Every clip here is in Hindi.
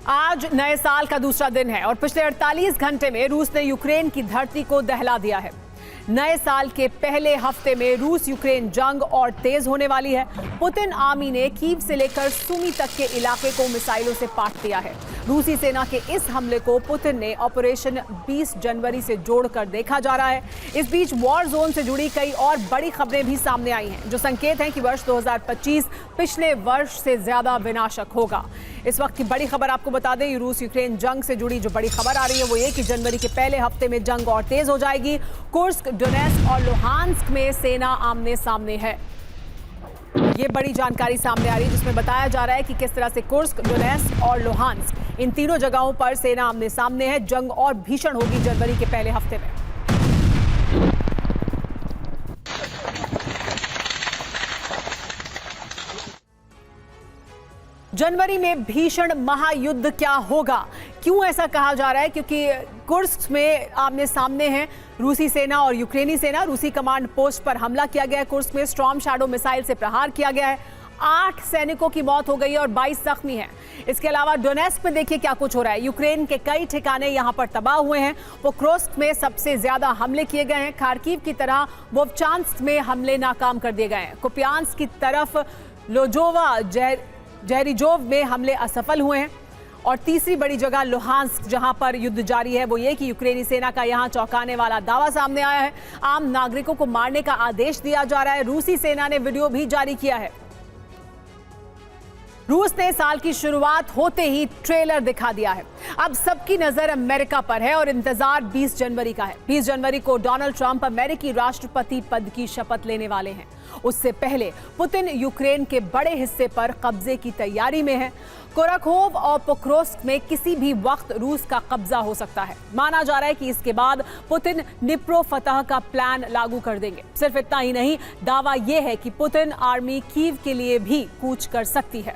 आज नए साल का दूसरा दिन है और पिछले 48 घंटे में रूस ने यूक्रेन की धरती को दहला दिया है। नए साल के पहले हफ्ते में रूस यूक्रेन जंग और तेज होने वाली है। पुतिन आर्मी ने कीव से लेकर सुमी तक के इलाके को मिसाइलों से पाट दिया है। रूसी सेना के इस हमले को पुतिन ने ऑपरेशन 20 जनवरी से जोड़कर देखा जा रहा है। इस बीच वॉर जोन से जुड़ी कई और बड़ी खबरें भी सामने आई हैं, जो संकेत हैं कि वर्ष 2025 पिछले वर्ष से ज्यादा विनाशक होगा। इस वक्त की बड़ी खबर आपको बता दें, रूस यूक्रेन जंग से जुड़ी जो बड़ी खबर आ रही है वो ये कि जनवरी के पहले हफ्ते में जंग और तेज हो जाएगी। कुर्स्क, डोनेस्क और लुहांस्क में सेना आमने सामने है। ये बड़ी जानकारी सामने आ रही है जिसमें बताया जा रहा है कि किस तरह से कुर्स्क, डोनेस्क और लुहांस्क इन तीनों जगहों पर सेना आमने सामने है। जंग और भीषण होगी जनवरी के पहले हफ्ते में। जनवरी में भीषण महायुद्ध क्या होगा? क्यों ऐसा कहा जा रहा है? क्योंकि कुर्स्क में आमने सामने हैं रूसी सेना और यूक्रेनी सेना। रूसी कमांड पोस्ट पर हमला किया गया है। कुर्स्क में स्टॉर्म शैडो मिसाइल से प्रहार किया गया है। 8 सैनिकों की मौत हो गई है और 22 जख्मी हैं। इसके अलावा डोनेस्क में देखिए क्या कुछ हो रहा है। यूक्रेन के कई ठिकाने यहां पर तबाह हुए हैं। पोक्रोस्क में सबसे ज्यादा हमले किए गए हैं। खार्किव की तरह वोवचांस्क में हमले नाकाम कर दिए गए हैं। कुपियांस्क की तरफ लोजोवा, जहरीजोव में हमले असफल हुए हैं। और तीसरी बड़ी जगह लुहांस्क, जहां पर युद्ध जारी है, वो ये कि यूक्रेनी सेना का यहां चौंकाने वाला दावा सामने आया है। आम नागरिकों को मारने का आदेश दिया जा रहा है। रूसी सेना ने वीडियो भी जारी किया है। रूस ने साल की शुरुआत होते ही ट्रेलर दिखा दिया है। अब सबकी नजर अमेरिका पर है और इंतजार 20 जनवरी का है। 20 जनवरी को डोनाल्ड ट्रंप अमेरिकी राष्ट्रपति पद की शपथ लेने वाले हैं। उससे पहले पुतिन यूक्रेन के बड़े हिस्से पर कब्जे की तैयारी में है। कोराखोव और पोक्रोस्क में किसी भी वक्त रूस का कब्जा हो सकता है। माना जा रहा है कि इसके बाद पुतिन निप्रो फतह का प्लान लागू कर देंगे। सिर्फ इतना ही नहीं, दावा यह है कि पुतिन आर्मी कीव के लिए भी कूच कर सकती है।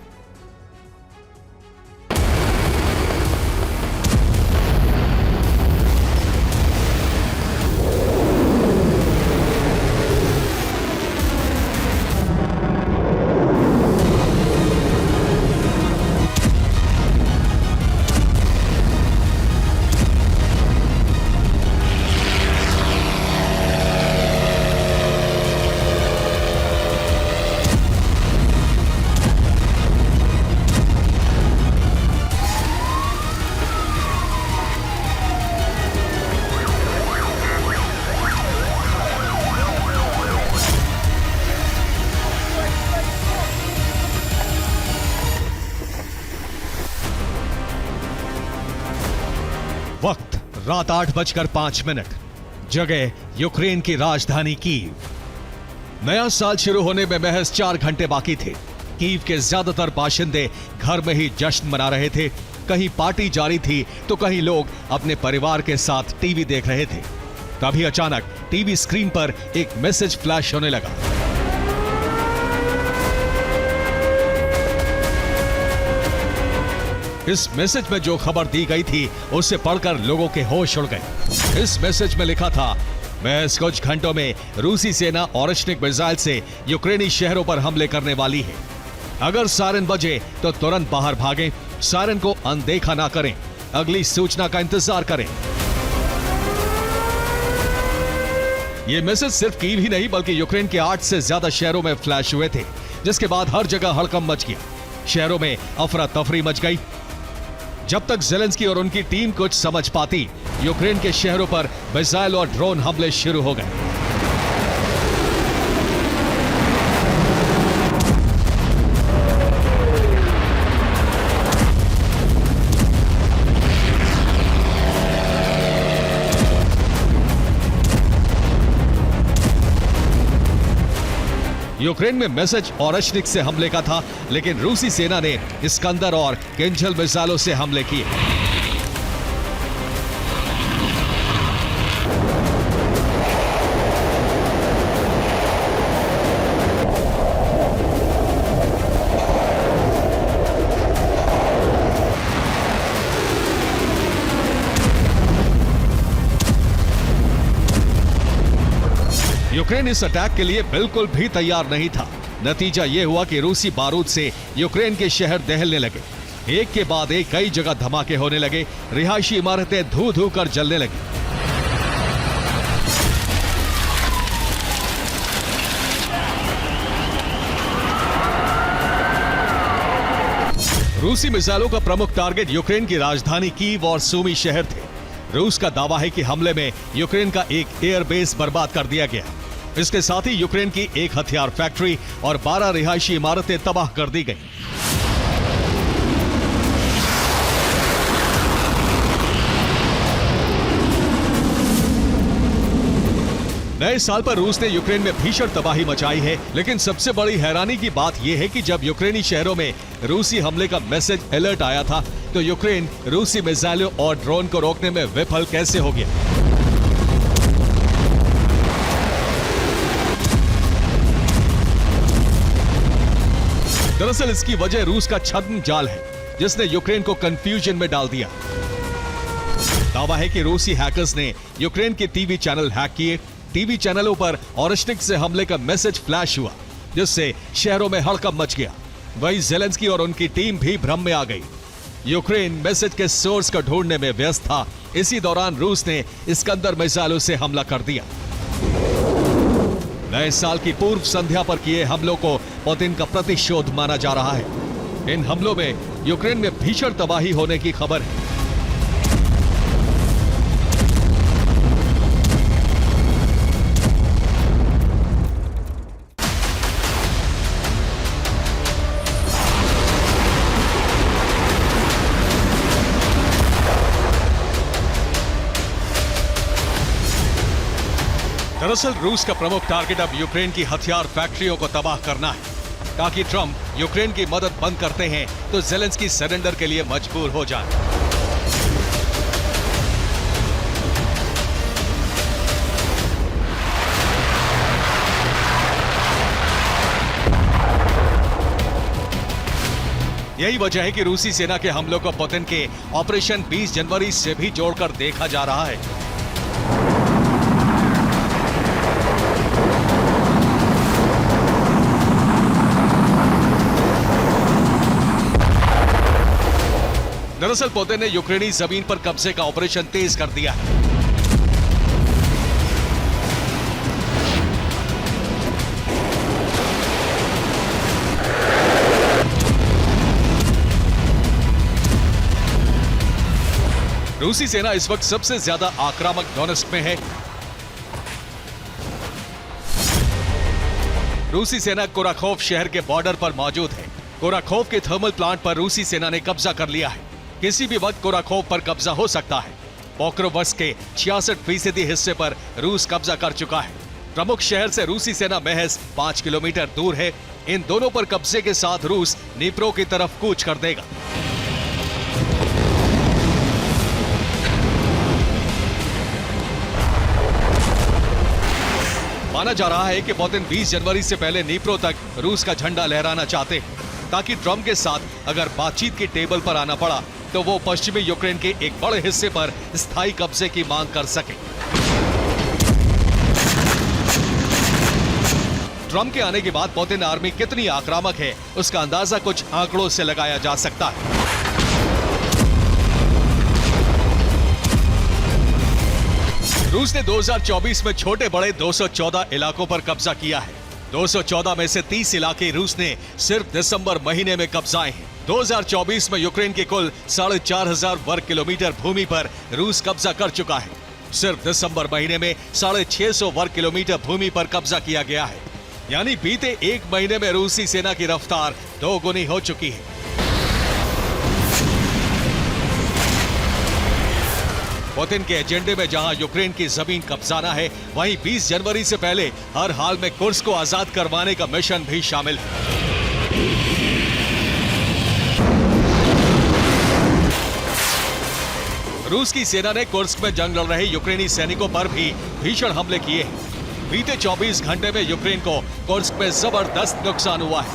वक्त रात 8:05। जगह यूक्रेन की राजधानी कीव। नया साल शुरू होने में महज 4 घंटे बाकी थे। कीव के ज्यादातर बाशिंदे घर में ही जश्न मना रहे थे। कहीं पार्टी जारी थी तो कहीं लोग अपने परिवार के साथ टीवी देख रहे थे। तभी अचानक टीवी स्क्रीन पर एक मैसेज फ्लैश होने लगा। इस मैसेज में जो खबर दी गई थी उसे पढ़कर लोगों के होश उड़ गए। इस मैसेज में लिखा था, महज कुछ घंटों में रूसी सेना ऑरेशनिक मिसाइल से यूक्रेनी शहरों पर हमले करने वाली है। अगर सायरन बजे तो तुरंत बाहर भागें, सायरन को अनदेखा ना करें, अगली सूचना का इंतजार करें। यह मैसेज सिर्फ कीव ही नहीं बल्कि यूक्रेन के 8 से ज्यादा शहरों में फ्लैश हुए थे, जिसके बाद हर जगह हड़कंप मच गया। शहरों में अफरा तफरी मच गई। जब तक ज़ेलेंस्की और उनकी टीम कुछ समझ पाती, यूक्रेन के शहरों पर मिसाइल और ड्रोन हमले शुरू हो गए। यूक्रेन में मैसेज ऑरेशनिक से हमले का था, लेकिन रूसी सेना ने इस्कंदर और किंजल मिसाइलों से हमले किए। यूक्रेन इस अटैक के लिए बिल्कुल भी तैयार नहीं था। नतीजा यह हुआ कि रूसी बारूद से यूक्रेन के शहर दहलने लगे। एक के बाद एक कई जगह धमाके होने लगे, रिहायशी इमारतें धू धू कर जलने लगी। रूसी मिसाइलों का प्रमुख टारगेट यूक्रेन की राजधानी कीव और सूमी शहर थे। रूस का दावा है कि हमले में यूक्रेन का एक एयरबेस बर्बाद कर दिया गया। इसके साथ ही यूक्रेन की एक हथियार फैक्ट्री और 12 रिहायशी इमारतें तबाह कर दी गईं। नए साल पर रूस ने यूक्रेन में भीषण तबाही मचाई है, लेकिन सबसे बड़ी हैरानी की बात यह है कि जब यूक्रेनी शहरों में रूसी हमले का मैसेज अलर्ट आया था, तो यूक्रेन रूसी मिसाइलों और ड्रोन को रोकने में विफल कैसे हो गया। दरअसल इसकी वजह रूस का छद्म जाल है, जिसने यूक्रेन को कंफ्यूजन में डाल दिया। दावा है कि रूसी हैकर्स ने यूक्रेन के टीवी चैनल हैक किए। टीवी चैनलों पर ऑरेश्निक से हमले का मैसेज फ्लैश हुआ, जिससे शहरों में हड़कंप मच गया। वहीं ज़ेलेंस्की और उनकी टीम भी भ्रम में आ गई। यूक्रेन मैसेज के सोर्स को ढूंढने में व्यस्त था। इसी दौरान रूस ने इस्कंदर मिसाइलों से हमला कर दिया। नए साल की पूर्व संध्या पर किए हमलों को पुतिन का प्रतिशोध माना जा रहा है। इन हमलों में यूक्रेन में भीषण तबाही होने की खबर है। दरअसल रूस का प्रमुख टारगेट अब यूक्रेन की हथियार फैक्ट्रियों को तबाह करना है, ताकि ट्रंप यूक्रेन की मदद बंद करते हैं तो ज़ेलेंस्की सरेंडर के लिए मजबूर हो जाए। यही वजह है कि रूसी सेना के हमलों को पुतिन के ऑपरेशन 20 जनवरी से भी जोड़कर देखा जा रहा है। दरअसल पुतिन ने यूक्रेनी जमीन पर कब्जे का ऑपरेशन तेज कर दिया है। रूसी सेना इस वक्त सबसे ज्यादा आक्रामक डोनेस्क में है। रूसी सेना कोराखोव शहर के बॉर्डर पर मौजूद है। कोराखोव के थर्मल प्लांट पर रूसी सेना ने कब्जा कर लिया है। किसी भी वक्त कोराखोव पर कब्जा हो सकता है। पोक्रोवस्क के 66% हिस्से पर रूस कब्जा कर चुका है। प्रमुख शहर से रूसी सेना महज 5 किलोमीटर दूर है। इन दोनों पर कब्जे के साथ रूस नीप्रो की तरफ कूच कर देगा। माना जा रहा है कि पुतिन 20 जनवरी से पहले नीप्रो तक रूस का झंडा लहराना चाहते हैं, ताकि ट्रंप के साथ अगर बातचीत की टेबल पर आना पड़ा तो वो पश्चिमी यूक्रेन के एक बड़े हिस्से पर स्थायी कब्जे की मांग कर सके। ट्रंप के आने के बाद पुतिन आर्मी कितनी आक्रामक है, उसका अंदाजा कुछ आंकड़ों से लगाया जा सकता है। रूस ने 2024 में छोटे बड़े 214 इलाकों पर कब्जा किया है। 214 में से 30 इलाके रूस ने सिर्फ दिसंबर महीने में कब्जाए हैं। 2024 में यूक्रेन के कुल 4,500 वर्ग किलोमीटर भूमि पर रूस कब्जा कर चुका है। सिर्फ दिसंबर महीने में 650 वर्ग किलोमीटर भूमि पर कब्जा किया गया है। यानी बीते एक महीने में रूसी सेना की रफ्तार 2 गुनी हो चुकी है। पुतिन के एजेंडे में जहां यूक्रेन की जमीन कब्जाना है, वहीं 20 जनवरी से पहले हर हाल में कुर्स्क को आजाद करवाने का मिशन भी शामिल है। रूस की सेना ने कुर्स्क में जंग लड़ रहे यूक्रेनी सैनिकों पर भी भीषण हमले किए हैं। बीते 24 घंटे में यूक्रेन को कुर्स्क में जबरदस्त नुकसान हुआ है।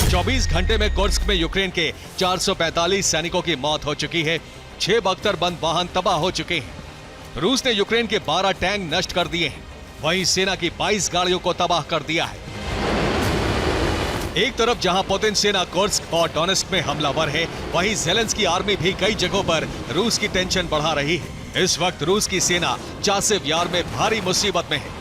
चौबीस घंटे में कुर्स्क में यूक्रेन के 445 सैनिकों की मौत हो चुकी है। 6 बख्तरबंद वाहन तबाह हो चुके हैं। रूस ने यूक्रेन के 12 टैंक नष्ट कर दिए हैं। वहीं सेना की 22 गाड़ियों को तबाह कर दिया है। एक तरफ जहां पुतिन सेना कुर्स्क और डोनेस्क में हमलावर है, वहीं ज़ेलेंस्की आर्मी भी कई जगहों पर रूस की टेंशन बढ़ा रही है। इस वक्त रूस की सेना चासिव यार में भारी मुसीबत में है।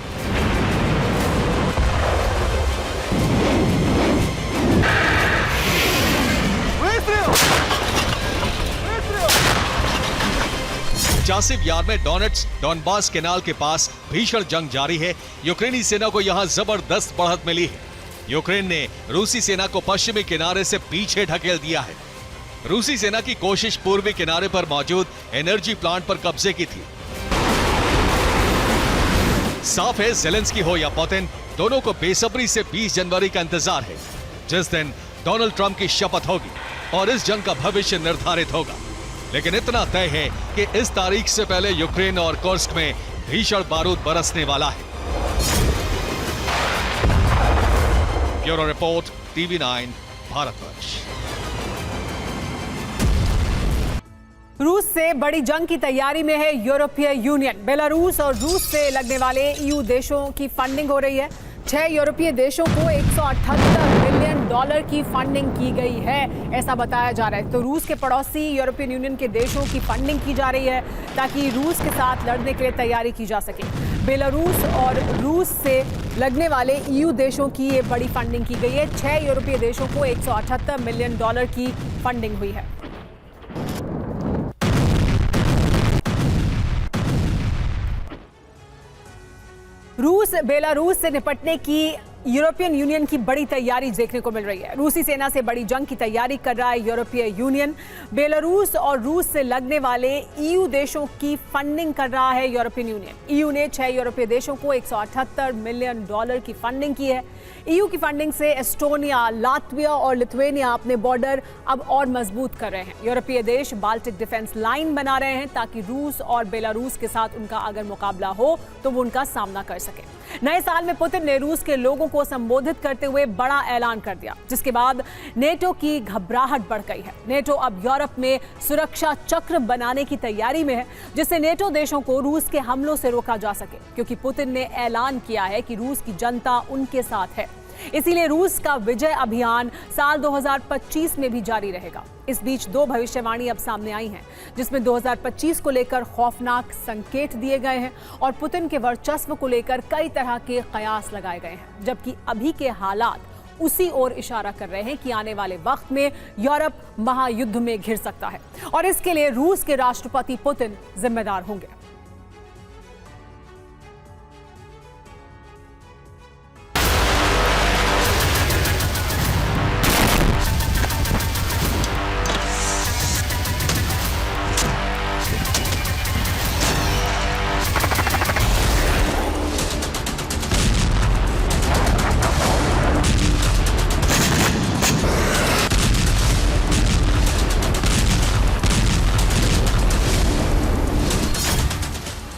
चासिव यार में डॉनबास केनाल के पास भीषण जंग जारी है। यूक्रेनी सेना को यहां जबरदस्त बढ़त मिली है। यूक्रेन ने रूसी सेना को पश्चिमी किनारे से पीछे ढकेल दिया है। रूसी सेना की कोशिश पूर्वी किनारे पर मौजूद एनर्जी प्लांट पर कब्जे की थी। साफ है, ज़ेलेंस्की हो या पुतिन, दोनों को बेसब्री से 20 जनवरी का इंतजार है, जिस दिन डोनाल्ड ट्रंप की शपथ होगी और इस जंग का भविष्य निर्धारित होगा। लेकिन इतना तय है कि इस तारीख से पहले यूक्रेन और कुर्स्क में भीषण बारूद बरसने वाला है। Bureau report, TV9 Bharatvarsh. रूस से बड़ी जंग की तैयारी में है यूरोपीय यूनियन। बेलारूस और रूस से लगने वाले EU देशों की फंडिंग हो रही है। 6 यूरोपीय देशों को 178 मिलियन डॉलर की फंडिंग की गई है, ऐसा बताया जा रहा है। तो रूस के पड़ोसी यूरोपियन यूनियन के देशों की फंडिंग की जा रही है ताकि रूस के साथ लड़ने के लिए तैयारी की जा सके। बेलारूस और रूस से लगने वाले EU देशों की ये बड़ी फंडिंग की गई है। 6 यूरोपीय देशों को 178 मिलियन डॉलर की फंडिंग हुई है। रूस बेलारूस से निपटने की यूरोपियन यूनियन की बड़ी तैयारी देखने को मिल रही है। रूसी सेना से बड़ी जंग की तैयारी कर रहा है यूरोपीय यूनियन। बेलारूस और रूस से लगने वाले EU देशों की फंडिंग कर रहा है यूरोपियन यूनियन। EU ने 6 यूरोपीय देशों को 178 मिलियन डॉलर की फंडिंग की है। EU की फंडिंग से एस्टोनिया, लातविया और लिथुआनिया अपने बॉर्डर अब और मजबूत कर रहे हैं। यूरोपीय देश बाल्टिक डिफेंस लाइन बना रहे हैं ताकि रूस और बेलारूस के साथ उनका अगर मुकाबला हो तो वो उनका सामना कर सके। नए साल में पुतिन ने रूस के लोगों को संबोधित करते हुए बड़ा ऐलान कर दिया, जिसके बाद नेटो की घबराहट बढ़ गई है। नेटो अब यूरोप में सुरक्षा चक्र बनाने की तैयारी में है, जिससे नेटो देशों को रूस के हमलों से रोका जा सके, क्योंकि पुतिन ने ऐलान किया है कि रूस की जनता उनके साथ है। इसीलिए रूस का विजय अभियान साल 2025 में भी जारी रहेगा। इस बीच 2 भविष्यवाणी अब सामने आई हैं, जिसमें 2025 को लेकर खौफनाक संकेत दिए गए हैं और पुतिन के वर्चस्व को लेकर कई तरह के कयास लगाए गए हैं, जबकि अभी के हालात उसी ओर इशारा कर रहे हैं कि आने वाले वक्त में यूरोप महायुद्ध में घिर सकता है और इसके लिए रूस के राष्ट्रपति पुतिन जिम्मेदार होंगे।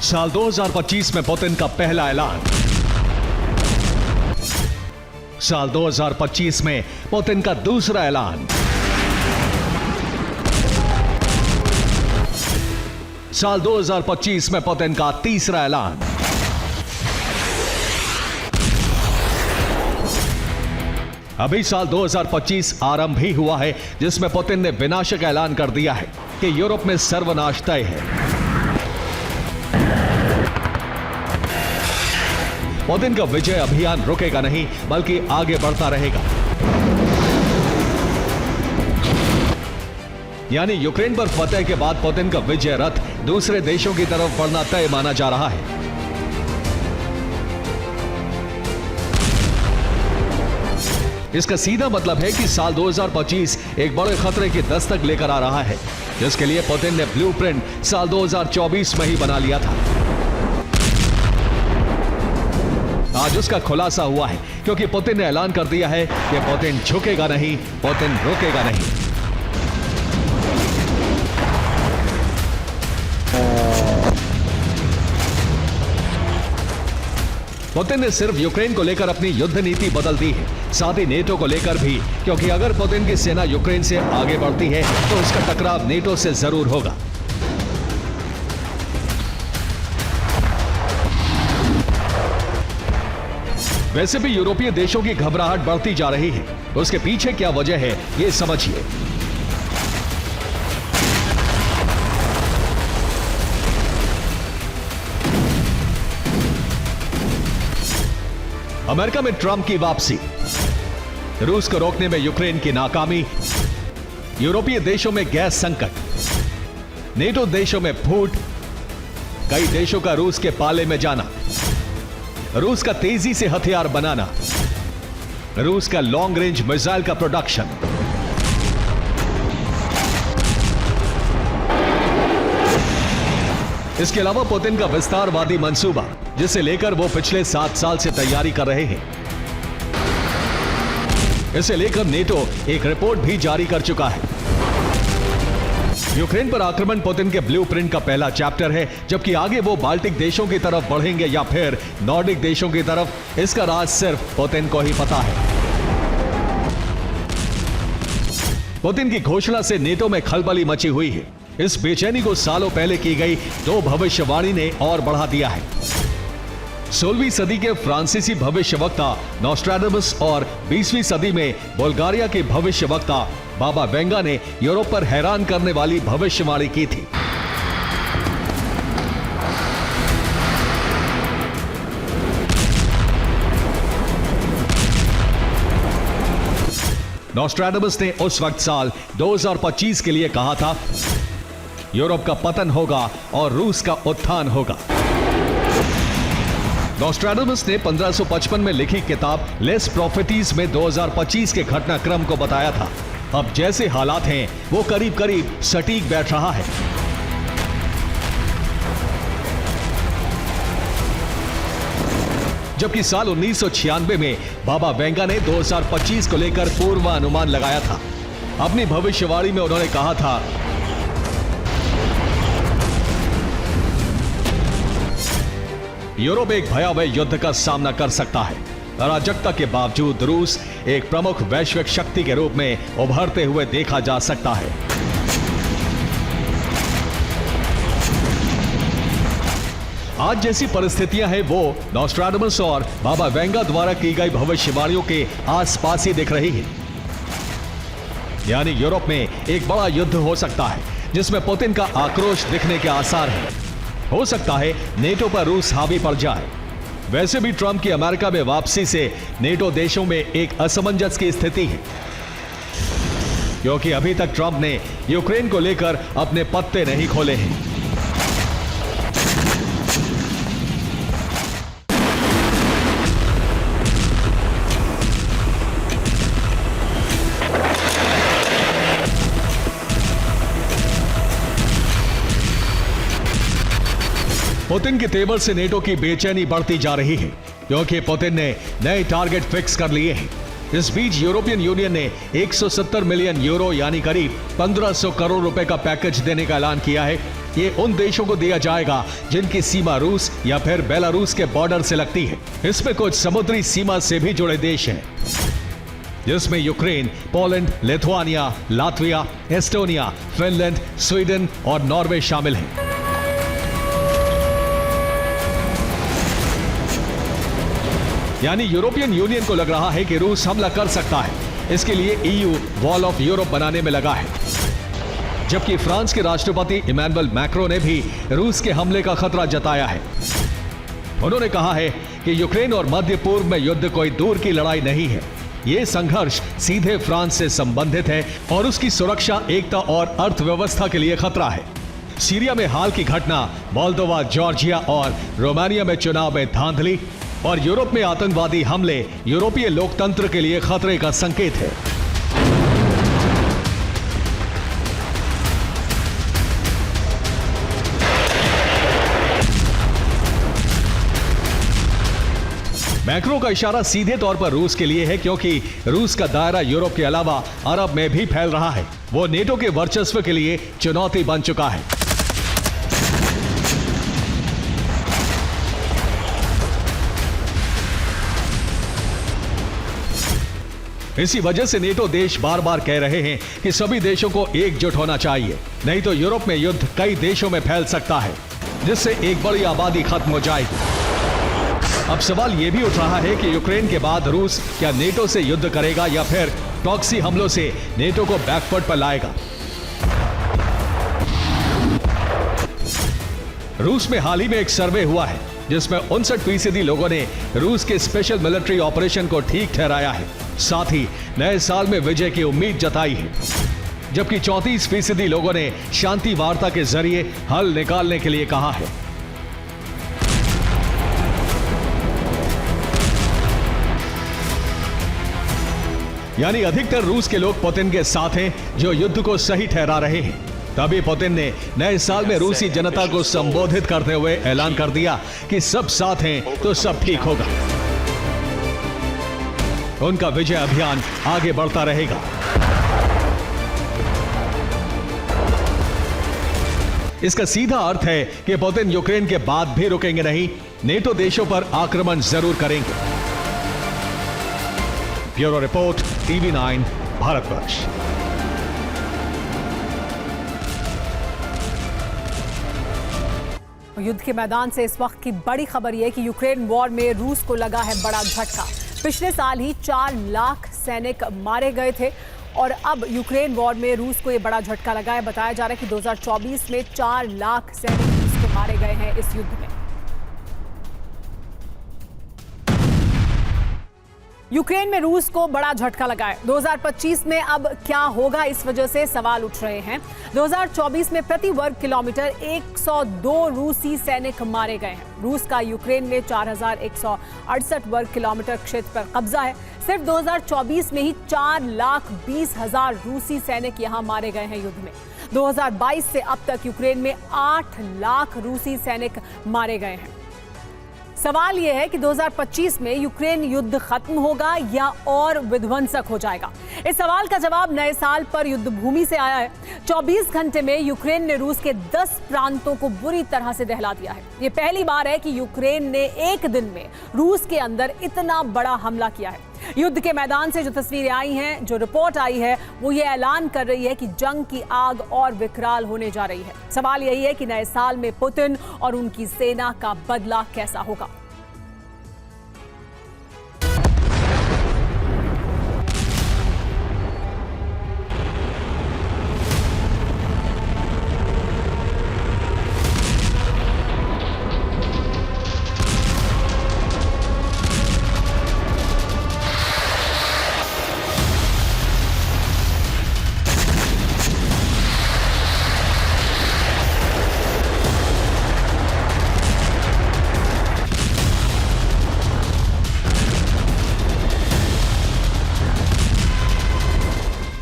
साल 2025 में पुतिन का पहला ऐलान। साल 2025 में पुतिन का दूसरा ऐलान। साल 2025 में पुतिन का तीसरा ऐलान। अभी साल 2025 आरंभ ही हुआ है, जिसमें पुतिन ने विनाशक ऐलान कर दिया है कि यूरोप में सर्वनाश तय है। पुतिन का विजय अभियान रुकेगा नहीं, बल्कि आगे बढ़ता रहेगा। यानी यूक्रेन पर फतह के बाद पुतिन का विजय रथ दूसरे देशों की तरफ बढ़ना तय माना जा रहा है। इसका सीधा मतलब है कि साल 2025 एक बड़े खतरे की दस्तक लेकर आ रहा है, जिसके लिए पुतिन ने ब्लूप्रिंट साल 2024 में ही बना लिया था। आज उसका खुलासा हुआ है, क्योंकि पुतिन ने ऐलान कर दिया है कि पुतिन झुकेगा नहीं, पुतिन रुकेगा नहीं। पुतिन ने सिर्फ यूक्रेन को लेकर अपनी युद्ध नीति बदल दी है, साथ ही नेटो को लेकर भी, क्योंकि अगर पुतिन की सेना यूक्रेन से आगे बढ़ती है तो उसका टकराव नेटो से जरूर होगा। वैसे भी यूरोपीय देशों की घबराहट बढ़ती जा रही है, उसके पीछे क्या वजह है ये समझिए। अमेरिका में ट्रंप की वापसी, रूस को रोकने में यूक्रेन की नाकामी, यूरोपीय देशों में गैस संकट, नेटो देशों में फूट, कई देशों का रूस के पाले में जाना, रूस का तेजी से हथियार बनाना, रूस का लॉन्ग रेंज मिसाइल का प्रोडक्शन। इसके अलावा पुतिन का विस्तारवादी मंसूबा, जिसे लेकर वो पिछले 7 साल से तैयारी कर रहे हैं। इसे लेकर नेटो एक रिपोर्ट भी जारी कर चुका है। यूक्रेन पर आक्रमण पुतिन के ब्लूप्रिंट का पहला चैप्टर है, जबकि आगे वो बाल्टिक देशों की तरफ बढ़ेंगे या फिर नॉर्डिक देशों की तरफ, इसका राज सिर्फ पुतिन को ही पता है। पुतिन की घोषणा से नेटो में खलबली मची हुई है। इस बेचैनी को सालों पहले की गई 2 भविष्यवाणी ने और बढ़ा दिया है। 16वीं सदी के फ्रांसीसी भविष्यवक्ता नॉस्ट्रैडामस और 20वीं सदी में बुल्गारिया के भविष्यवक्ता बाबा वेंगा ने यूरोप पर हैरान करने वाली भविष्यवाणी की थी। नॉस्ट्रैडामस ने उस वक्त साल 2025 के लिए कहा था, यूरोप का पतन होगा और रूस का उत्थान होगा। नॉस्ट्रैडामस ने 1555 में लिखी किताब लेस प्रॉफिटीज में 2025 के घटनाक्रम को बताया था। अब जैसे हालात हैं वो करीब करीब सटीक बैठ रहा है। जबकि साल 1996 में बाबा वेंगा ने 2025 को लेकर पूर्वानुमान लगाया था। अपनी भविष्यवाणी में उन्होंने कहा था, यूरोप एक भयावह युद्ध का सामना कर सकता है। अराजकता के बावजूद रूस एक प्रमुख वैश्विक शक्ति के रूप में उभरते हुए देखा जा सकता है। आज जैसी परिस्थितियां हैं वो नॉस्ट्रैडामस और बाबा वेंगा द्वारा की गई भविष्यवाणियों के आसपास ही दिख रही है। यानी यूरोप में एक बड़ा युद्ध हो सकता है, जिसमें पुतिन का आक्रोश दिखने के आसार हैं। हो सकता है नेटो पर रूस हावी पड़ जाए। वैसे भी ट्रंप की अमेरिका में वापसी से नेटो देशों में एक असमंजस की स्थिति है, क्योंकि अभी तक ट्रंप ने यूक्रेन को लेकर अपने पत्ते नहीं खोले हैं। पुतिन के तेवर से नेटो की बेचैनी बढ़ती जा रही है, क्योंकि पुतिन ने नए टारगेट फिक्स कर लिए हैं। इस बीच यूरोपियन यूनियन ने 170 मिलियन यूरो यानी करीब 1500 करोड़ रुपए का पैकेज देने का ऐलान किया है। ये उन देशों को दिया जाएगा जिनकी सीमा रूस या फिर बेलारूस के बॉर्डर से लगती है। इसमें कुछ समुद्री सीमा से भी जुड़े देश हैं, जिसमें Ukraine, Poland, Lithuania, Latvia, Estonia, Finland, Sweden और नॉर्वे शामिल हैं। यानी यूरोपियन यूनियन को लग रहा है कि रूस हमला कर सकता है। इसके लिए ईयू वॉल ऑफ यूरोप बनाने में लगा है। जबकि फ्रांस के राष्ट्रपति इमैनुअल मैक्रों ने भी रूस के हमले का खतरा जताया है। उन्होंने कहा है कि यूक्रेन और मध्य पूर्व में युद्ध कोई दूर की लड़ाई नहीं है। ये संघर्ष सीधे फ्रांस से संबंधित है और उसकी सुरक्षा, एकता और अर्थव्यवस्था के लिए खतरा है। सीरिया में हाल की घटना, मोल्दोवा, जॉर्जिया और रोमानिया में चुनाव में धांधली और यूरोप में आतंकवादी हमले यूरोपीय लोकतंत्र के लिए खतरे का संकेत है। मैक्रो का इशारा सीधे तौर पर रूस के लिए है, क्योंकि रूस का दायरा यूरोप के अलावा अरब में भी फैल रहा है। वो नेटो के वर्चस्व के लिए चुनौती बन चुका है। इसी वजह से नेटो देश बार बार कह रहे हैं कि सभी देशों को एकजुट होना चाहिए, नहीं तो यूरोप में युद्ध कई देशों में फैल सकता है, जिससे एक बड़ी आबादी खत्म हो जाएगी। अब सवाल यह भी उठ रहा है कि यूक्रेन के बाद रूस क्या नेटो से युद्ध करेगा या फिर प्रॉक्सी हमलों से नेटो को बैकफुट पर लाएगा। रूस में हाल ही में एक सर्वे हुआ है जिसमें 59% लोगों ने रूस के स्पेशल मिलिट्री ऑपरेशन को ठीक ठहराया है, साथ ही नए साल में विजय की उम्मीद जताई है, जबकि 34% लोगों ने शांति वार्ता के जरिए हल निकालने के लिए कहा है। यानी अधिकतर रूस के लोग पुतिन के साथ हैं जो युद्ध को सही ठहरा रहे हैं। तभी पुतिन ने नए साल में रूसी जनता को संबोधित करते हुए ऐलान कर दिया कि सब साथ हैं तो सब ठीक होगा। उनका विजय अभियान आगे बढ़ता रहेगा। इसका सीधा अर्थ है कि पुतिन यूक्रेन के बाद भी रुकेंगे नहीं, नेटो देशों पर आक्रमण जरूर करेंगे। Bureau report, TV9 Bharatvarsh. युद्ध के मैदान से इस वक्त की बड़ी खबर यह है कि यूक्रेन वॉर में रूस को लगा है बड़ा झटका। पिछले साल ही 4 लाख सैनिक मारे गए थे और अब यूक्रेन वॉर में रूस को यह बड़ा झटका लगा है। बताया जा रहा है कि 2024 में 4 लाख सैनिक रूस के मारे गए हैं इस युद्ध में। यूक्रेन में रूस को बड़ा झटका लगा है। 2025 में अब क्या होगा, इस वजह से सवाल उठ रहे हैं। 2024 में प्रति वर्ग किलोमीटर 102 रूसी सैनिक मारे गए हैं। रूस का यूक्रेन में 4168 वर्ग किलोमीटर क्षेत्र पर कब्जा है। सिर्फ 2024 में ही 4,20,000 रूसी सैनिक यहां मारे गए हैं युद्ध में। 2022 से अब तक यूक्रेन में 8 लाख रूसी सैनिक मारे गए हैं। सवाल यह है कि 2025 में यूक्रेन युद्ध खत्म होगा या और विध्वंसक हो जाएगा। इस सवाल का जवाब नए साल पर युद्ध भूमि से आया है। 24 घंटे में यूक्रेन ने रूस के 10 प्रांतों को बुरी तरह से दहला दिया है। यह पहली बार है कि यूक्रेन ने एक दिन में रूस के अंदर इतना बड़ा हमला किया है। युद्ध के मैदान से जो तस्वीरें आई हैं, जो रिपोर्ट आई है, वो ये ऐलान कर रही है कि जंग की आग और विकराल होने जा रही है। सवाल यही है कि नए साल में पुतिन और उनकी सेना का बदला कैसा होगा।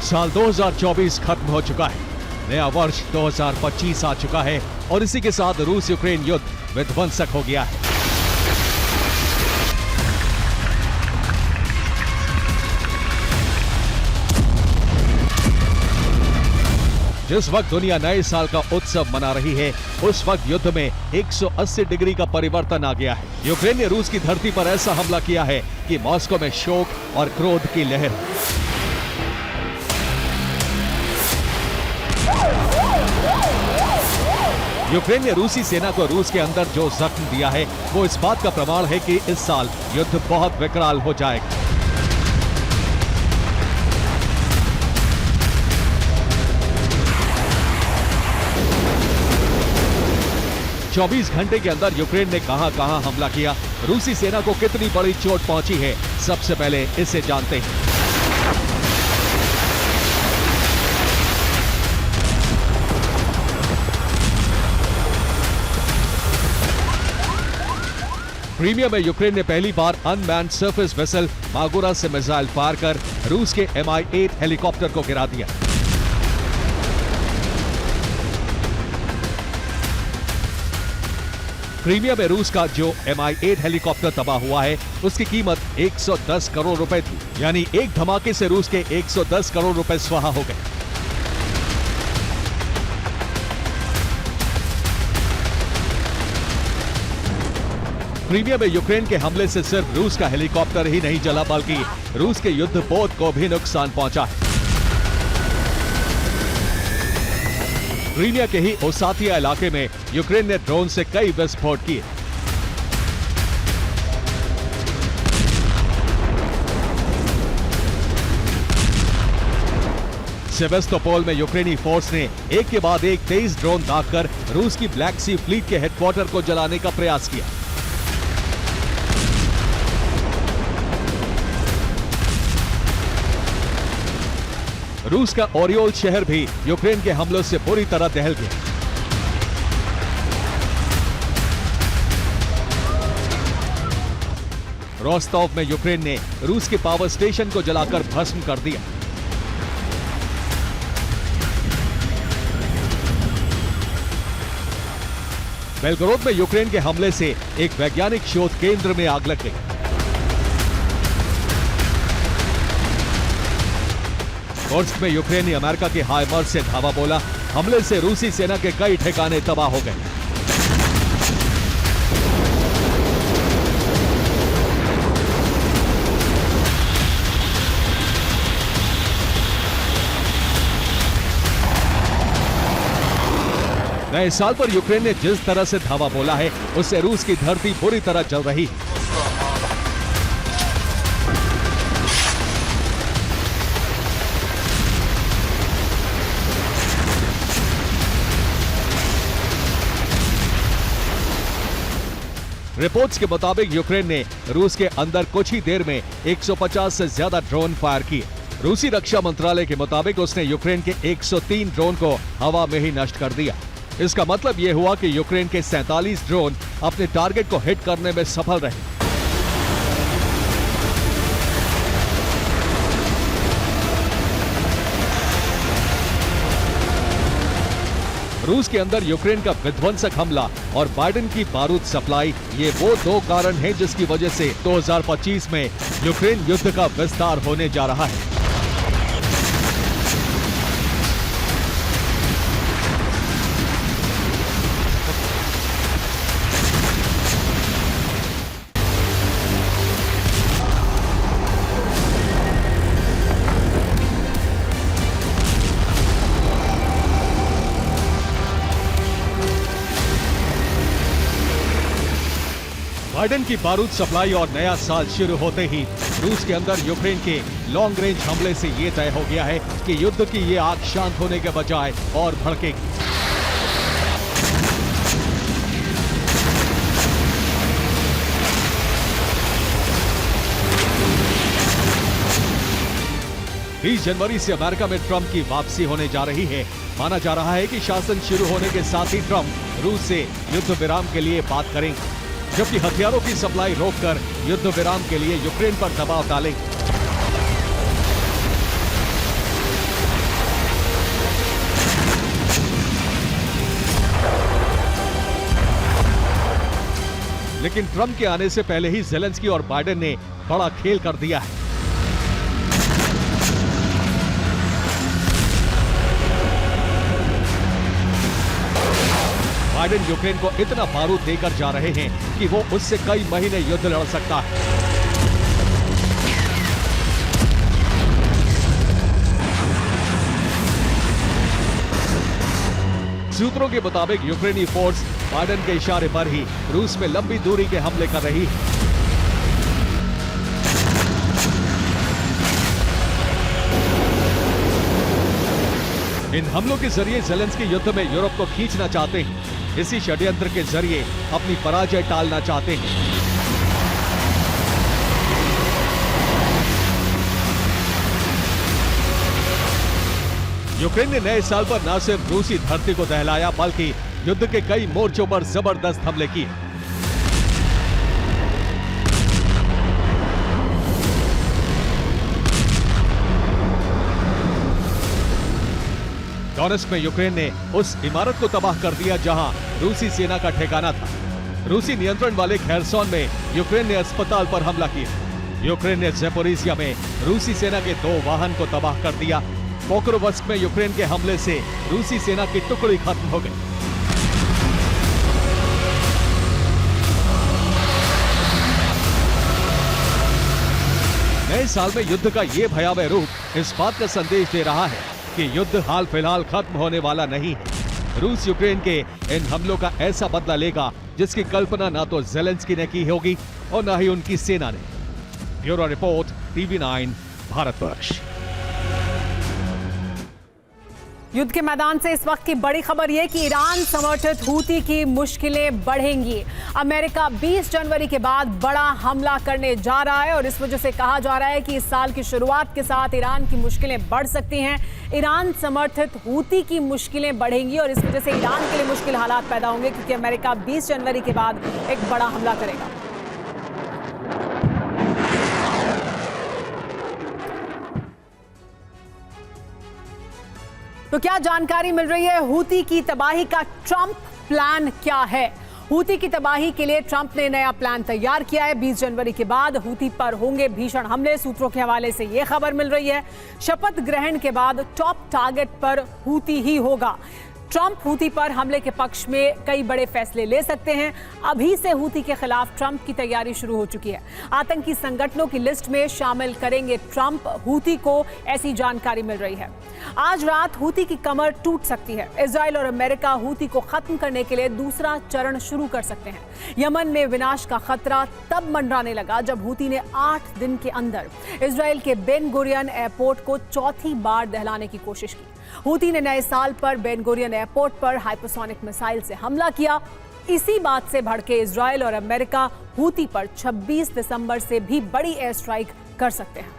साल 2024 खत्म हो चुका है, नया वर्ष 2025 आ चुका है और इसी के साथ रूस यूक्रेन युद्ध विध्वंसक हो गया है। जिस वक्त दुनिया नए साल का उत्सव मना रही है, उस वक्त युद्ध में 180 डिग्री का परिवर्तन आ गया है। यूक्रेन ने रूस की धरती पर ऐसा हमला किया है कि मॉस्को में शोक और क्रोध की लहर। यूक्रेन ने रूसी सेना को रूस के अंदर जो जख्म दिया है, वो इस बात का प्रमाण है कि इस साल युद्ध बहुत विकराल हो जाएगा। चौबीस घंटे के अंदर यूक्रेन ने कहां-कहां हमला किया, रूसी सेना को कितनी बड़ी चोट पहुंची है, सबसे पहले इसे जानते हैं। क्रीमिया में यूक्रेन ने पहली बार अनमैन्ड सरफेस वेसल मागोरा से मिसाइल फायर कर रूस के Mi-8 हेलीकॉप्टर को गिरा दिया। क्रीमिया में रूस का जो Mi-8 हेलीकॉप्टर तबाह हुआ है, उसकी कीमत 110 करोड़ रुपए थी। यानी एक धमाके से रूस के 110 करोड़ रुपए स्वाहा हो गए। क्रीमिया में यूक्रेन के हमले से सिर्फ रूस का हेलीकॉप्टर ही नहीं जला, बल्कि रूस के युद्धपोत को भी नुकसान पहुंचा है। क्रीमिया के ही ओसातिया इलाके में यूक्रेन ने ड्रोन से कई विस्फोट किए। सेवेस्तोपोल में यूक्रेनी फोर्स ने एक के बाद एक 23 ड्रोन दागकर रूस की ब्लैक सी फ्लीट के हेडक्वार्टर को जलाने का प्रयास किया। रूस का ओरियोल शहर भी यूक्रेन के हमलों से बुरी तरह दहल गया। रोस्टोव में यूक्रेन ने रूस के पावर स्टेशन को जलाकर भस्म कर दिया। बेलगोरोद में यूक्रेन के हमले से एक वैज्ञानिक शोध केंद्र में आग लग गई। कोर्स्क में यूक्रेन ने अमेरिका के हाइमर्स से धावा बोला। हमले से रूसी सेना के कई ठिकाने तबाह हो गए। नए साल पर यूक्रेन ने जिस तरह से धावा बोला है, उससे रूस की धरती बुरी तरह जल रही है। रिपोर्ट्स के मुताबिक यूक्रेन ने रूस के अंदर कुछ ही देर में 150 से ज्यादा ड्रोन फायर किए। रूसी रक्षा मंत्रालय के मुताबिक उसने यूक्रेन के 103 ड्रोन को हवा में ही नष्ट कर दिया। इसका मतलब यह हुआ कि यूक्रेन के 47 ड्रोन अपने टारगेट को हिट करने में सफल रहे। रूस के अंदर यूक्रेन का विध्वंसक हमला और बाइडेन की बारूद सप्लाई, ये वो दो कारण हैं जिसकी वजह से 2025 में यूक्रेन युद्ध का विस्तार होने जा रहा है। बाइडेन की बारूद सप्लाई और नया साल शुरू होते ही रूस के अंदर यूक्रेन के लॉन्ग रेंज हमले से यह तय हो गया है कि युद्ध की ये आग शांत होने के बजाय और भड़केगी। जनवरी से अमेरिका में ट्रंप की वापसी होने जा रही है। माना जा रहा है कि शासन शुरू होने के साथ ही ट्रंप रूस से युद्ध विराम के लिए बात करेंगे, जबकि हथियारों की सप्लाई रोककर युद्ध विराम के लिए यूक्रेन पर दबाव डालेंगे। लेकिन ट्रंप के आने से पहले ही ज़ेलेंस्की और बाइडेन ने बड़ा खेल कर दिया है। बाइडेन यूक्रेन को इतना बारूद देकर जा रहे हैं कि वो उससे कई महीने युद्ध लड़ सकता है। सूत्रों के मुताबिक यूक्रेनी फोर्स बाइडेन के इशारे पर ही रूस में लंबी दूरी के हमले कर रही है। इन हमलों के जरिए ज़ेलेंस्की युद्ध में यूरोप को खींचना चाहते हैं। इसी षड्यंत्र के जरिए अपनी पराजय टालना चाहते हैं। यूक्रेन ने नए साल पर न सिर्फ रूसी धरती को दहलाया, बल्कि युद्ध के कई मोर्चों पर जबरदस्त हमले किए। डोनेत्स्क में यूक्रेन ने उस इमारत को तबाह कर दिया जहां रूसी सेना का ठिकाना था। रूसी नियंत्रण वाले खेरसोन में यूक्रेन ने अस्पताल पर हमला किया। यूक्रेन ने ज़ेपोरिजिया में रूसी सेना के 2 वाहन को तबाह कर दिया। पोक्रोवस्क में यूक्रेन के हमले से रूसी सेना की टुकड़ी खत्म हो गई। नए साल में युद्ध का ये भयावह रूप इस बात का संदेश दे रहा है कि युद्ध हाल फिलहाल खत्म होने वाला नहीं है। रूस यूक्रेन के इन हमलों का ऐसा बदला लेगा जिसकी कल्पना ना तो ज़ेलेंस्की ने की होगी और ना ही उनकी सेना ने। Bureau report, TV9 Bharatvarsh. युद्ध के मैदान से इस वक्त की बड़ी खबर यह कि ईरान समर्थित हूती की मुश्किलें बढ़ेंगी। अमेरिका 20 जनवरी के बाद बड़ा हमला करने जा रहा है और इस वजह से कहा जा रहा है कि इस साल की शुरुआत के साथ ईरान की मुश्किलें बढ़ सकती हैं। ईरान समर्थित हूती की मुश्किलें बढ़ेंगी और इस वजह से ईरान के लिए मुश्किल हालात पैदा होंगे क्योंकि अमेरिका 20 जनवरी के बाद एक बड़ा हमला करेगा। तो क्या जानकारी मिल रही है? हूती की तबाही का ट्रंप प्लान क्या है? हूती की तबाही के लिए ट्रंप ने नया प्लान तैयार किया है। 20 जनवरी के बाद हूती पर होंगे भीषण हमले। सूत्रों के हवाले से यह खबर मिल रही है। शपथ ग्रहण के बाद टॉप टारगेट पर हूती ही होगा। ट्रंप हूती पर हमले के पक्ष में कई बड़े फैसले ले सकते हैं। अभी से हूती के खिलाफ ट्रंप की तैयारी शुरू हो चुकी है। आतंकी संगठनों की लिस्ट में शामिल करेंगे ट्रंप हूती को, ऐसी जानकारी मिल रही है। आज रात हूती की कमर टूट सकती है। इजराइल और अमेरिका हूती को खत्म करने के लिए दूसरा चरण शुरू कर सकते हैं। यमन में विनाश का खतरा तब मंडराने लगा जब हूती ने 8 दिन के अंदर इजराइल के बेन गुरियन एयरपोर्ट को चौथी बार दहलाने की कोशिश की। हूती ने नए साल पर बेन गुरियन एयरपोर्ट पर हाइपरसोनिक मिसाइल से हमला किया। इसी बात से भड़के इजराइल और अमेरिका हूती पर 26 दिसंबर से भी बड़ी एयर स्ट्राइक कर सकते हैं। –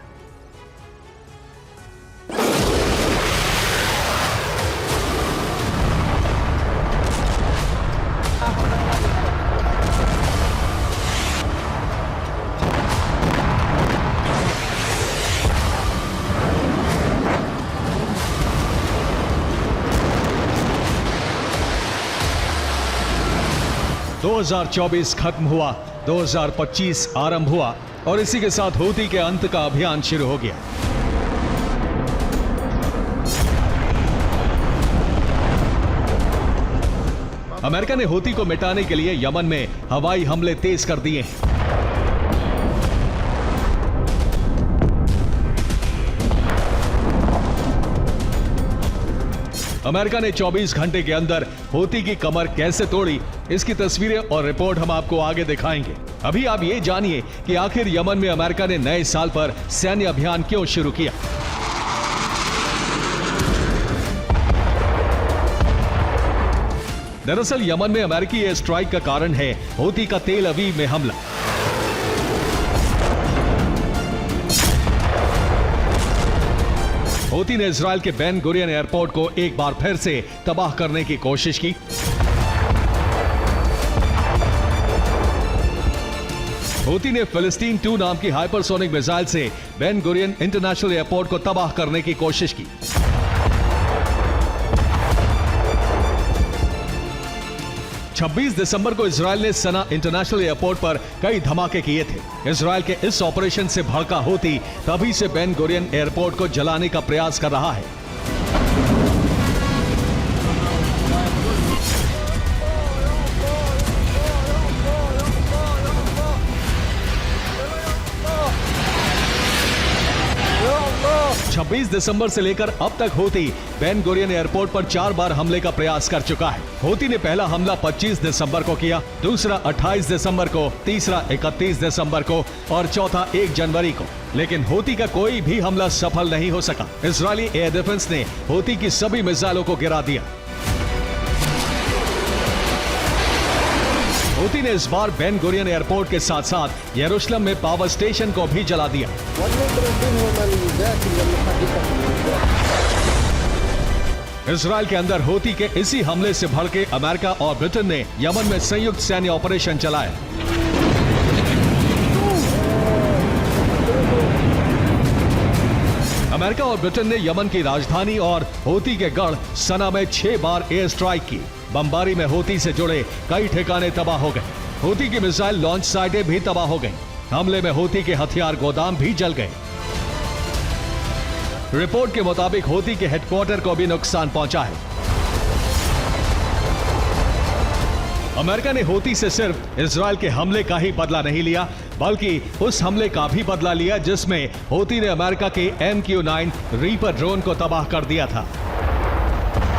2024 खत्म हुआ, 2025 आरंभ हुआ और इसी के साथ हूती के अंत का अभियान शुरू हो गया। अमेरिका ने हूती को मिटाने के लिए यमन में हवाई हमले तेज कर दिए हैं। अमेरिका ने 24 घंटे के अंदर हूती की कमर कैसे तोड़ी, इसकी तस्वीरें और रिपोर्ट हम आपको आगे दिखाएंगे। अभी आप ये जानिए कि आखिर यमन में अमेरिका ने नए साल पर सैन्य अभियान क्यों शुरू किया। दरअसल यमन में अमेरिकी एयर स्ट्राइक का कारण है हूती का तेल अवीव में हमला। हूती ने इजराइल के बेन गुरियन एयरपोर्ट को एक बार फिर से तबाह करने की कोशिश की। हूती ने फिलिस्तीन 2 नाम की हाइपरसोनिक मिसाइल से बेन गुरियन इंटरनेशनल एयरपोर्ट को तबाह करने की कोशिश की। छब्बीस दिसंबर को इजराइल ने सना इंटरनेशनल एयरपोर्ट पर कई धमाके किए थे। इजराइल के इस ऑपरेशन से भड़का हूती तभी से बेन गुरियन एयरपोर्ट को जलाने का प्रयास कर रहा है। छब्बीस दिसंबर से लेकर अब तक हूती बेन गुरियन एयरपोर्ट पर 4 बार हमले का प्रयास कर चुका है। हूती ने पहला हमला 25 दिसंबर को किया, दूसरा 28 दिसंबर को, तीसरा 31 दिसंबर को और चौथा 1 जनवरी को। लेकिन हूती का कोई भी हमला सफल नहीं हो सका। इजरायली एयर डिफेंस ने हूती की सभी मिसाइलों को गिरा दिया। हूती ने इस बार बेन गुरियन एयरपोर्ट के साथ साथ यरूशलेम में पावर स्टेशन को भी जला दिया। इजराइल के अंदर हूती के इसी हमले से भड़के अमेरिका और ब्रिटेन ने यमन में संयुक्त सैन्य ऑपरेशन चलाया। अमेरिका और ब्रिटेन ने यमन की राजधानी और हूती के गढ़ सना में 6 बार एयर स्ट्राइक की। बमबारी में हूती से जुड़े कई ठिकाने तबाह हो गए। हूती की मिसाइल लॉन्च साइटें भी तबाह हो गई। हमले में हूती के हथियार गोदाम भी जल गए। रिपोर्ट के मुताबिक हूती के हेडक्वार्टर को भी नुकसान पहुंचा है। अमेरिका ने हूती से सिर्फ इजराइल के हमले का ही बदला नहीं लिया, बल्कि उस हमले का भी बदला लिया जिसमें हूती ने अमेरिका के MQ-9 रीपर ड्रोन को तबाह कर दिया था।